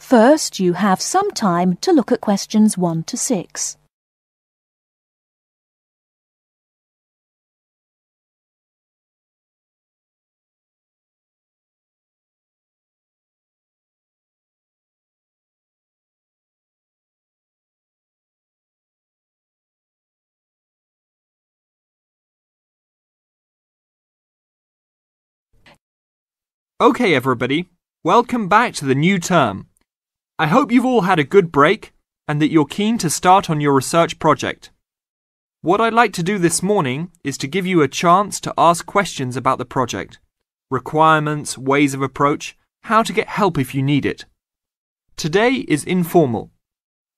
First, you have some time to look at questions 1 to 6. Okay, everybody, welcome back to the new term. I hope you've all had a good break and that you're keen to start on your research project. What I'd like to do this morning is to give you a chance to ask questions about the project, requirements, ways of approach, how to get help if you need it. Today is informal.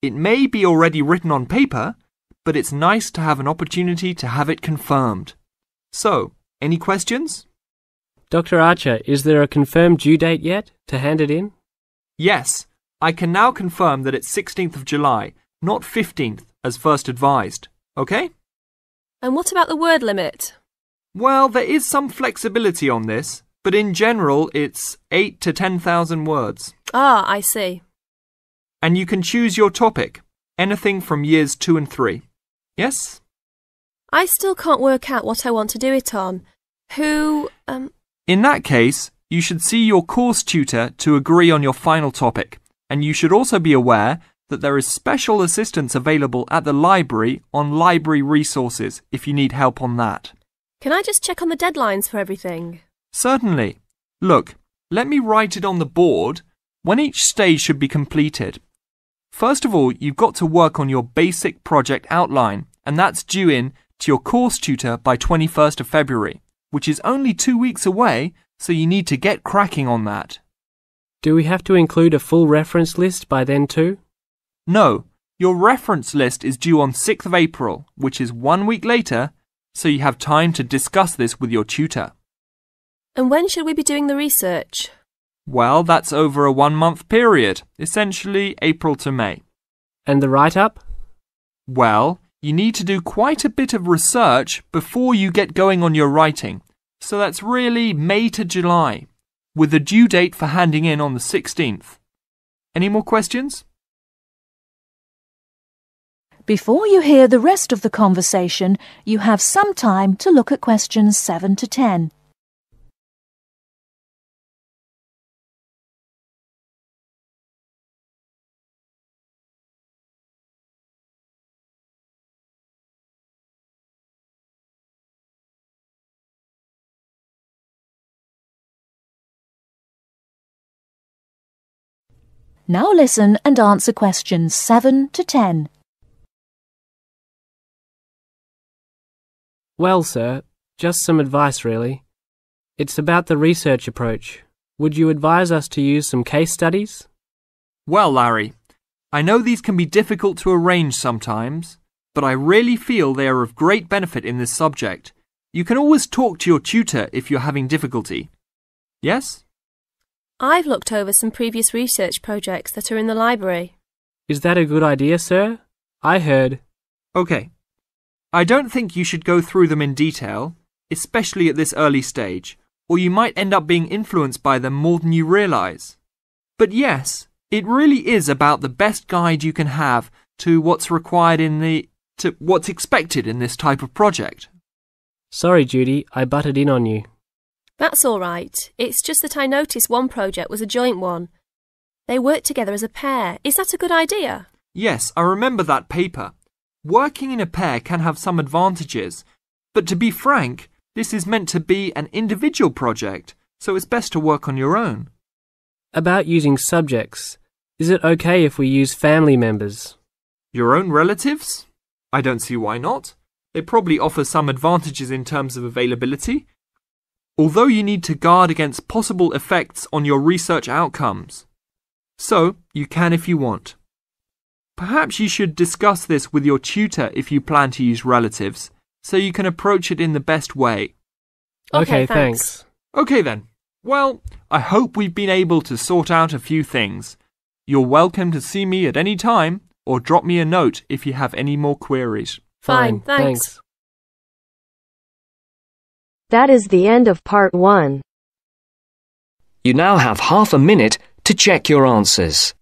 It may be already written on paper, but it's nice to have an opportunity to have it confirmed. So, any questions? Dr. Archer, is there a confirmed due date yet to hand it in? Yes, I can now confirm that it's 16th of July, not 15th as first advised. Okay? And what about the word limit? Well, there is some flexibility on this, but in general it's 8 to 10,000 words. Ah, I see. And you can choose your topic, anything from years 2 and 3. Yes? I still can't work out what I want to do it on. In that case, you should see your course tutor to agree on your final topic, and you should also be aware that there is special assistance available at the library on library resources if you need help on that. Can I just check on the deadlines for everything? Certainly. Look, let me write it on the board when each stage should be completed. First of all, you've got to work on your basic project outline, and that's due in to your course tutor by 21st of February. Which is only 2 weeks away, so you need to get cracking on that. Do we have to include a full reference list by then too? No, your reference list is due on 6th of April, which is 1 week later, so you have time to discuss this with your tutor. And when should we be doing the research? Well, that's over a 1-month period, essentially April to May. And the write-up? Well, you need to do quite a bit of research before you get going on your writing, so that's really May to July, with a due date for handing in on the 16th. Any more questions? Before you hear the rest of the conversation, you have some time to look at questions 7 to 10. Now listen and answer questions 7 to 10. Well, sir, just some advice really. It's about the research approach. Would you advise us to use some case studies? Well, Larry, I know these can be difficult to arrange sometimes, but I really feel they are of great benefit in this subject. You can always talk to your tutor if you're having difficulty. Yes? I've looked over some previous research projects that are in the library. Is that a good idea, sir? I heard. Okay. I don't think you should go through them in detail, especially at this early stage, or you might end up being influenced by them more than you realise. But yes, it really is about the best guide you can have to what's required to what's expected in this type of project. Sorry, Judy, I butted in on you. That's all right. It's just that I noticed one project was a joint one. They worked together as a pair. Is that a good idea? Yes, I remember that paper. Working in a pair can have some advantages, but to be frank, this is meant to be an individual project, so it's best to work on your own. About using subjects, is it okay if we use family members? Your own relatives? I don't see why not. They probably offer some advantages in terms of availability, although you need to guard against possible effects on your research outcomes. So, you can if you want. Perhaps you should discuss this with your tutor if you plan to use relatives, so you can approach it in the best way. Okay, thanks. Okay then. Well, I hope we've been able to sort out a few things. You're welcome to see me at any time or drop me a note if you have any more queries. Fine, thanks. That is the end of part 1. You now have half a minute to check your answers.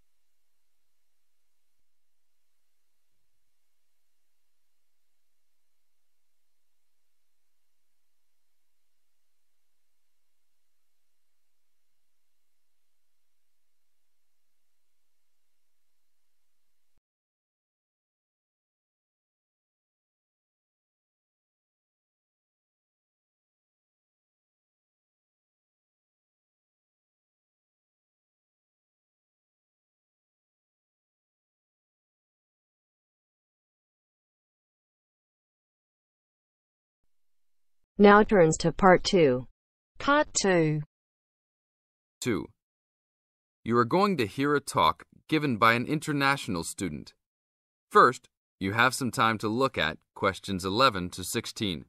Now turns to part 2. Part 2. 2. You are going to hear a talk given by an international student. First, you have some time to look at questions 11 to 16.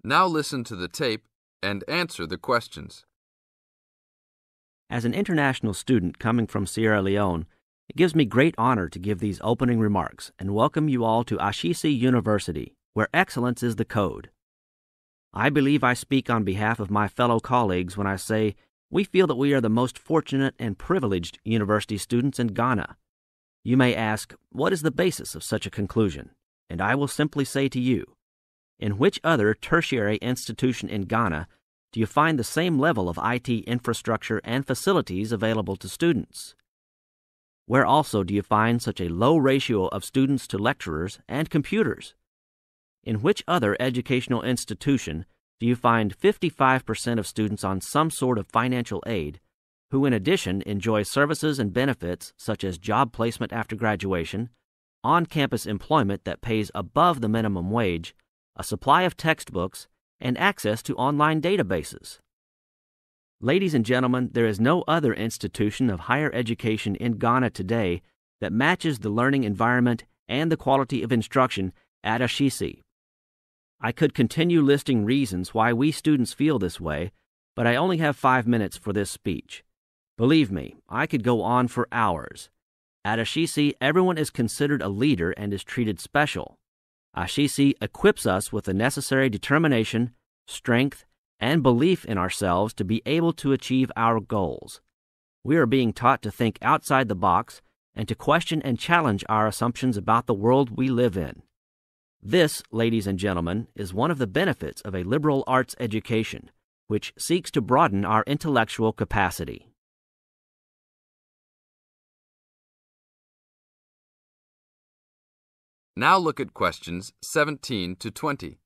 Now listen to the tape and answer the questions. As an international student coming from Sierra Leone, it gives me great honor to give these opening remarks and welcome you all to Ashesi University, where excellence is the code. I believe I speak on behalf of my fellow colleagues when I say we feel that we are the most fortunate and privileged university students in Ghana. You may ask, what is the basis of such a conclusion? And I will simply say to you, in which other tertiary institution in Ghana do you find the same level of IT infrastructure and facilities available to students? Where also do you find such a low ratio of students to lecturers and computers? In which other educational institution do you find 55% of students on some sort of financial aid, who in addition enjoy services and benefits such as job placement after graduation, on-campus employment that pays above the minimum wage, a supply of textbooks, and access to online databases? Ladies and gentlemen, there is no other institution of higher education in Ghana today that matches the learning environment and the quality of instruction at Ashesi. I could continue listing reasons why we students feel this way, but I only have 5 minutes for this speech. Believe me, I could go on for hours. At Ashesi, everyone is considered a leader and is treated special. Ashesi equips us with the necessary determination, strength, and belief in ourselves to be able to achieve our goals. We are being taught to think outside the box and to question and challenge our assumptions about the world we live in. This, ladies and gentlemen, is one of the benefits of a liberal arts education, which seeks to broaden our intellectual capacity. Now look at questions 17 to 20.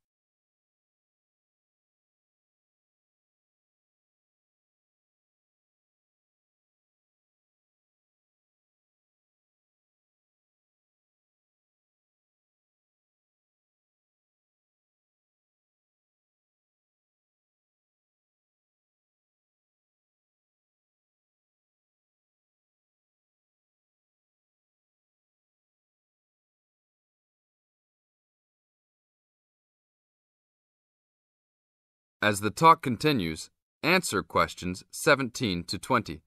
As the talk continues, answer questions 17 to 20.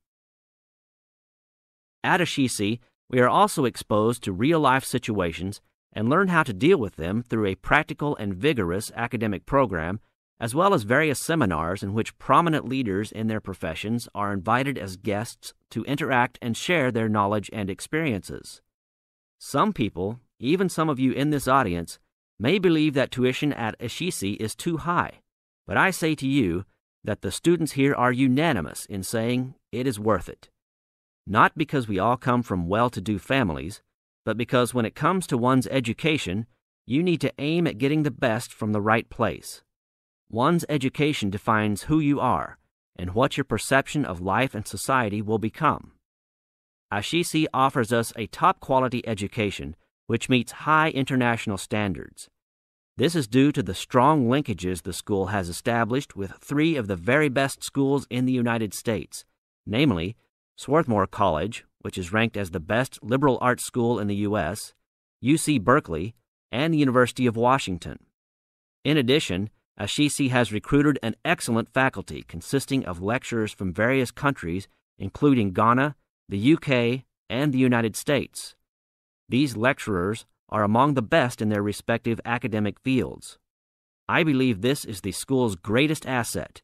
At Ashesi, we are also exposed to real-life situations and learn how to deal with them through a practical and vigorous academic program, as well as various seminars in which prominent leaders in their professions are invited as guests to interact and share their knowledge and experiences. Some people, even some of you in this audience, may believe that tuition at Ashesi is too high. But I say to you that the students here are unanimous in saying it is worth it. Not because we all come from well-to-do families, but because when it comes to one's education, you need to aim at getting the best from the right place. One's education defines who you are and what your perception of life and society will become. Ashesi offers us a top-quality education which meets high international standards. This is due to the strong linkages the school has established with 3 of the very best schools in the United States, namely Swarthmore College, which is ranked as the best liberal arts school in the U.S., UC Berkeley, and the University of Washington. In addition, Ashesi has recruited an excellent faculty consisting of lecturers from various countries, including Ghana, the UK, and the United States. These lecturers are among the best in their respective academic fields. I believe this is the school's greatest asset,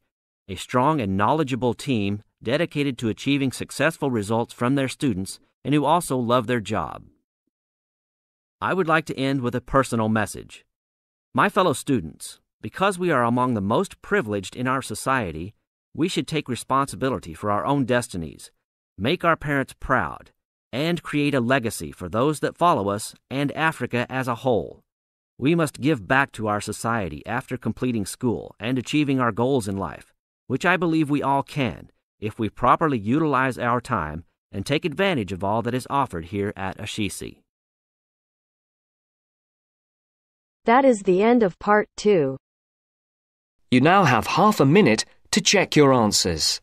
a strong and knowledgeable team dedicated to achieving successful results from their students and who also love their job. I would like to end with a personal message. My fellow students, because we are among the most privileged in our society, we should take responsibility for our own destinies, make our parents proud, and create a legacy for those that follow us and Africa as a whole. We must give back to our society after completing school and achieving our goals in life, which I believe we all can if we properly utilize our time and take advantage of all that is offered here at Ashisi. That is the end of part 2. You now have half a minute to check your answers.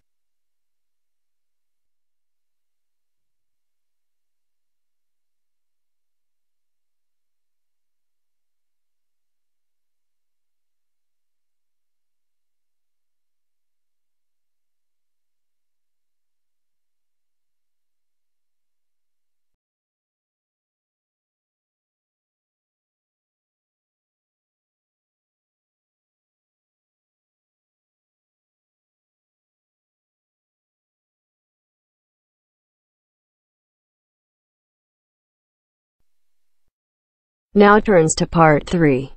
Now turns to part 3.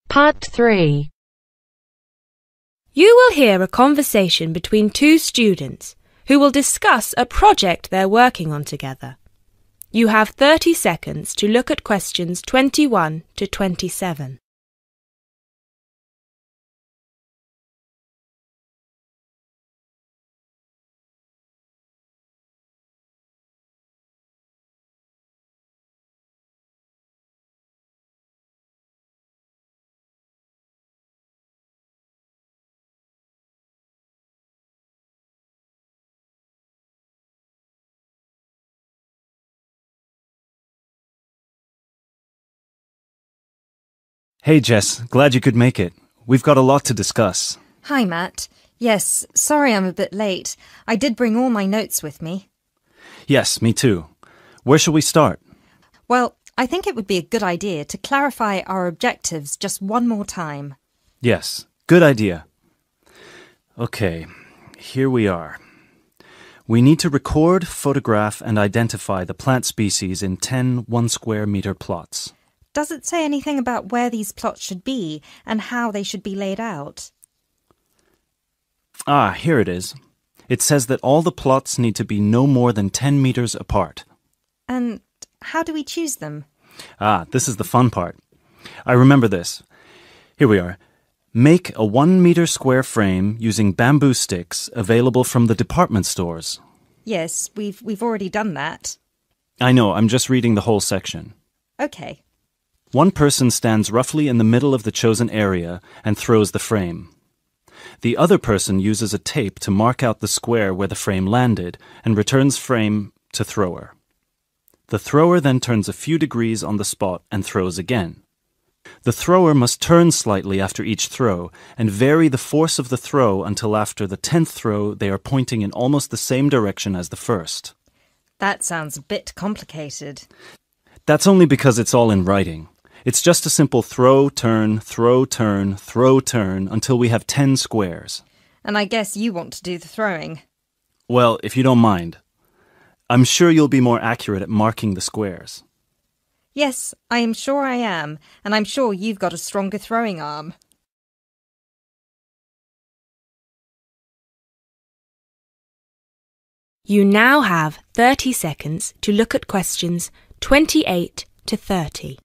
Part 3. You will hear a conversation between two students who will discuss a project they're working on together. You have 30 seconds to look at questions 21 to 27. Hey Jess, glad you could make it. We've got a lot to discuss. Hi Matt. Yes, sorry I'm a bit late. I did bring all my notes with me. Yes, me too. Where shall we start? Well, I think it would be a good idea to clarify our objectives just one more time. Yes, good idea. Okay, here we are. We need to record, photograph, and identify the plant species in 10 1-square-meter plots. Does it say anything about where these plots should be and how they should be laid out? Ah, here it is. It says that all the plots need to be no more than 10 meters apart. And how do we choose them? Ah, this is the fun part. I remember this. Here we are. Make a 1-meter square frame using bamboo sticks available from the department stores. Yes, we've already done that. I know, I'm just reading the whole section. Okay. One person stands roughly in the middle of the chosen area and throws the frame. The other person uses a tape to mark out the square where the frame landed and returns frame to thrower. The thrower then turns a few degrees on the spot and throws again. The thrower must turn slightly after each throw and vary the force of the throw until after the 10th throw they are pointing in almost the same direction as the first. That sounds a bit complicated. That's only because it's all in writing. It's just a simple throw, turn, throw, turn, throw, turn until we have 10 squares. And I guess you want to do the throwing. Well, if you don't mind. I'm sure you'll be more accurate at marking the squares. Yes, I am sure I am, and I'm sure you've got a stronger throwing arm. You now have 30 seconds to look at questions 28 to 30.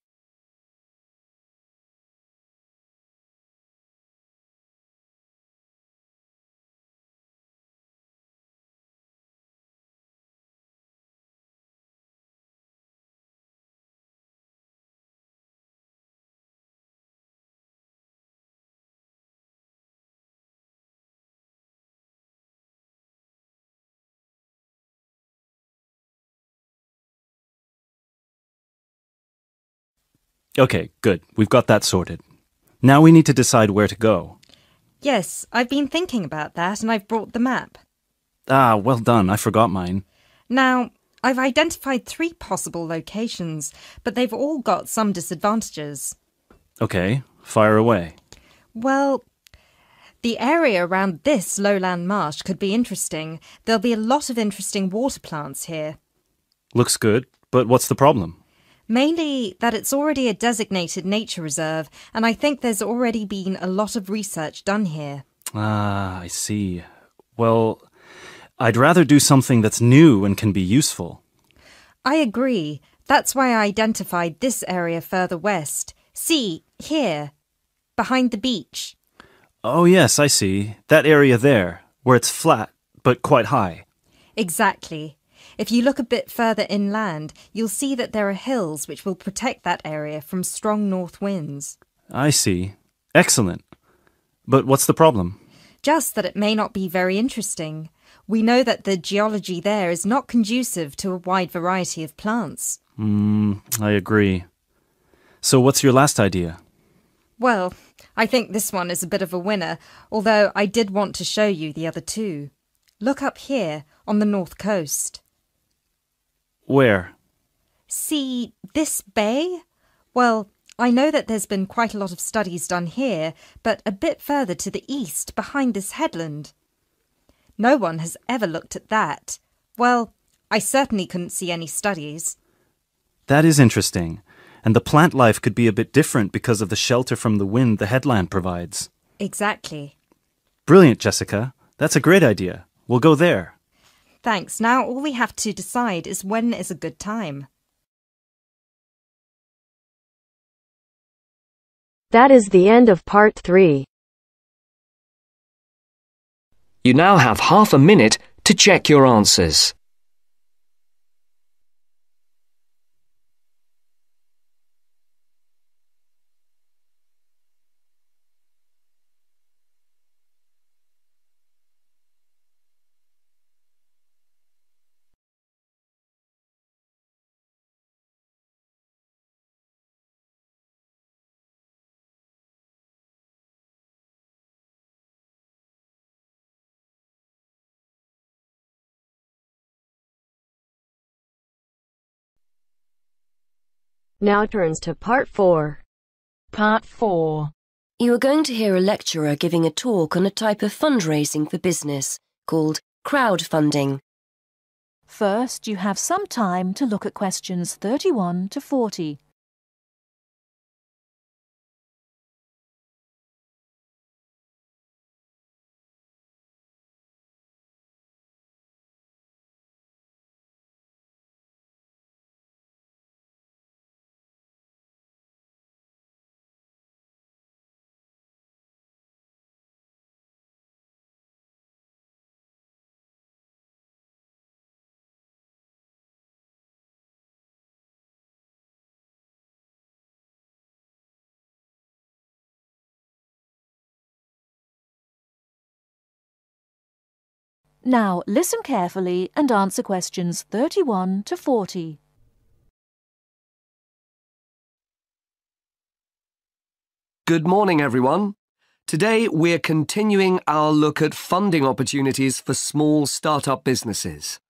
Okay, good. We've got that sorted. Now we need to decide where to go. Yes, I've been thinking about that and I've brought the map. Ah, well done. I forgot mine. Now, I've identified 3 possible locations, but they've all got some disadvantages. Okay, fire away. Well, the area around this lowland marsh could be interesting. There'll be a lot of interesting water plants here. Looks good, but what's the problem? Mainly that it's already a designated nature reserve, and I think there's already been a lot of research done here. Ah, I see. Well, I'd rather do something that's new and can be useful. I agree. That's why I identified this area further west. See, here, behind the beach. Oh, yes, I see. That area there, where it's flat, but quite high. Exactly. If you look a bit further inland, you'll see that there are hills which will protect that area from strong north winds. I see. Excellent. But what's the problem? Just that it may not be very interesting. We know that the geology there is not conducive to a wide variety of plants. I agree. So what's your last idea? Well, I think this one is a bit of a winner, although I did want to show you the other two. Look up here, on the north coast. Where? See this bay? Well, I know that there's been quite a lot of studies done here, but a bit further to the east, behind this headland. No one has ever looked at that. Well, I certainly couldn't see any studies. That is interesting. And the plant life could be a bit different because of the shelter from the wind the headland provides. Exactly. Brilliant, Jessica. That's a great idea. We'll go there. Thanks. Now all we have to decide is when is a good time. That is the end of part 3. You now have half a minute to check your answers. Now turns to part 4. Part 4. You are going to hear a lecturer giving a talk on a type of fundraising for business called crowdfunding. First, you have some time to look at questions 31 to 40. Now listen carefully and answer questions 31 to 40. Good morning, everyone. Today we're continuing our look at funding opportunities for small startup businesses.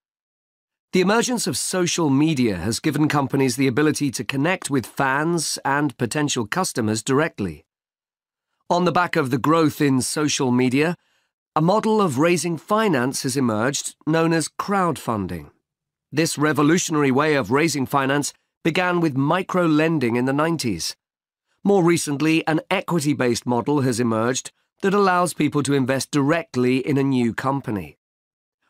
The emergence of social media has given companies the ability to connect with fans and potential customers directly. On the back of the growth in social media, a model of raising finance has emerged known as crowdfunding. This revolutionary way of raising finance began with micro-lending in the 90s. More recently, an equity-based model has emerged that allows people to invest directly in a new company.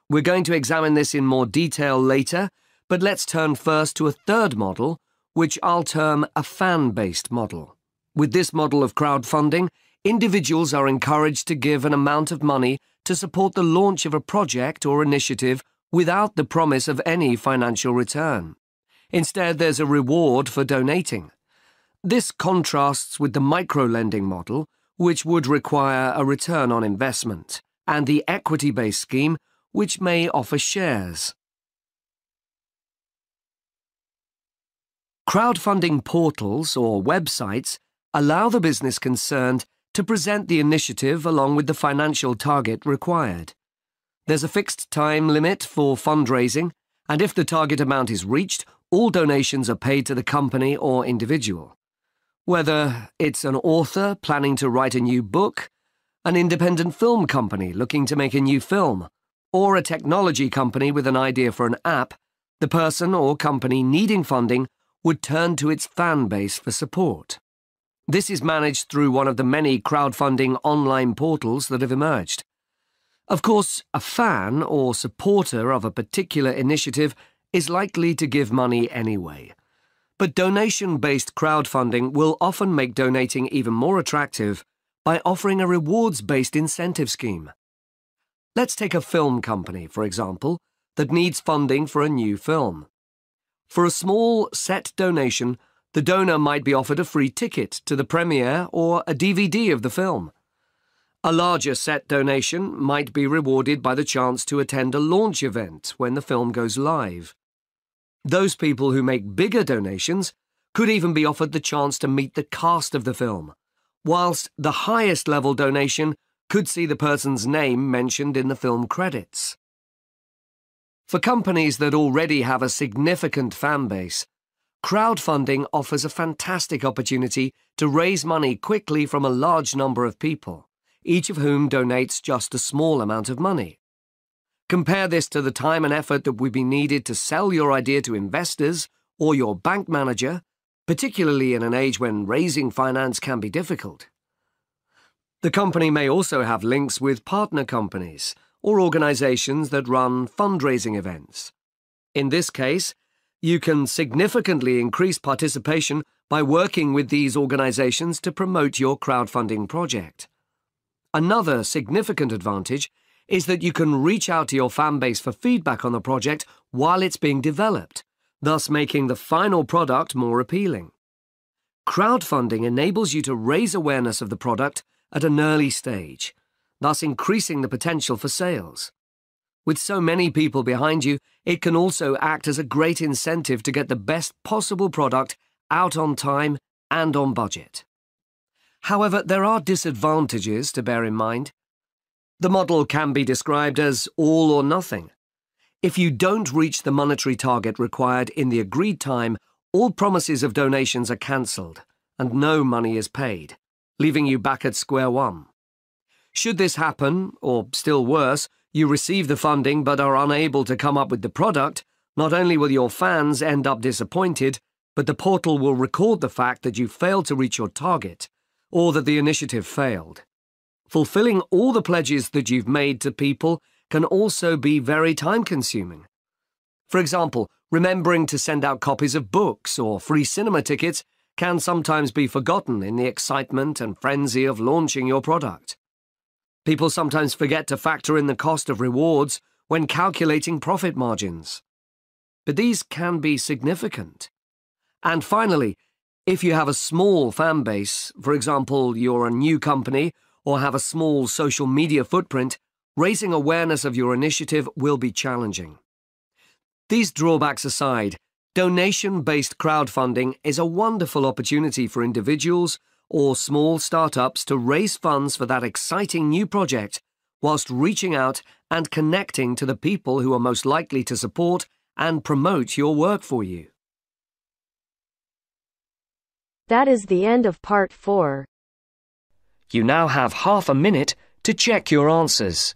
We're going to examine this in more detail later, but let's turn first to a third model, which I'll term a fan-based model. With this model of crowdfunding, individuals are encouraged to give an amount of money to support the launch of a project or initiative without the promise of any financial return. Instead, there's a reward for donating. This contrasts with the micro-lending model, which would require a return on investment, and the equity-based scheme, which may offer shares. Crowdfunding portals or websites allow the business concerned to present the initiative along with the financial target required. There's a fixed time limit for fundraising, and if the target amount is reached, all donations are paid to the company or individual. Whether it's an author planning to write a new book, an independent film company looking to make a new film, or a technology company with an idea for an app, the person or company needing funding would turn to its fan base for support. This is managed through one of the many crowdfunding online portals that have emerged. Of course, a fan or supporter of a particular initiative is likely to give money anyway. But donation-based crowdfunding will often make donating even more attractive by offering a rewards-based incentive scheme. Let's take a film company, for example, that needs funding for a new film. For a small set donation, the donor might be offered a free ticket to the premiere or a DVD of the film. A larger set donation might be rewarded by the chance to attend a launch event when the film goes live. Those people who make bigger donations could even be offered the chance to meet the cast of the film, whilst the highest level donation could see the person's name mentioned in the film credits. For companies that already have a significant fan base, crowdfunding offers a fantastic opportunity to raise money quickly from a large number of people, each of whom donates just a small amount of money. Compare this to the time and effort that would be needed to sell your idea to investors or your bank manager, particularly in an age when raising finance can be difficult. The company may also have links with partner companies or organizations that run fundraising events. In this case, you can significantly increase participation by working with these organizations to promote your crowdfunding project. Another significant advantage is that you can reach out to your fan base for feedback on the project while it's being developed, thus making the final product more appealing. Crowdfunding enables you to raise awareness of the product at an early stage, thus increasing the potential for sales. With so many people behind you, it can also act as a great incentive to get the best possible product out on time and on budget. However, there are disadvantages to bear in mind. The model can be described as all or nothing. If you don't reach the monetary target required in the agreed time, all promises of donations are cancelled and no money is paid, leaving you back at square one. Should this happen, or still worse, you receive the funding but are unable to come up with the product, not only will your fans end up disappointed, but the portal will record the fact that you failed to reach your target, or that the initiative failed. Fulfilling all the pledges that you've made to people can also be very time-consuming. For example, remembering to send out copies of books or free cinema tickets can sometimes be forgotten in the excitement and frenzy of launching your product. People sometimes forget to factor in the cost of rewards when calculating profit margins. But these can be significant. And finally, if you have a small fan base, for example, you're a new company or have a small social media footprint, raising awareness of your initiative will be challenging. These drawbacks aside, donation-based crowdfunding is a wonderful opportunity for individuals or small startups to raise funds for that exciting new project whilst reaching out and connecting to the people who are most likely to support and promote your work for you. That is the end of part 4. You now have half a minute to check your answers.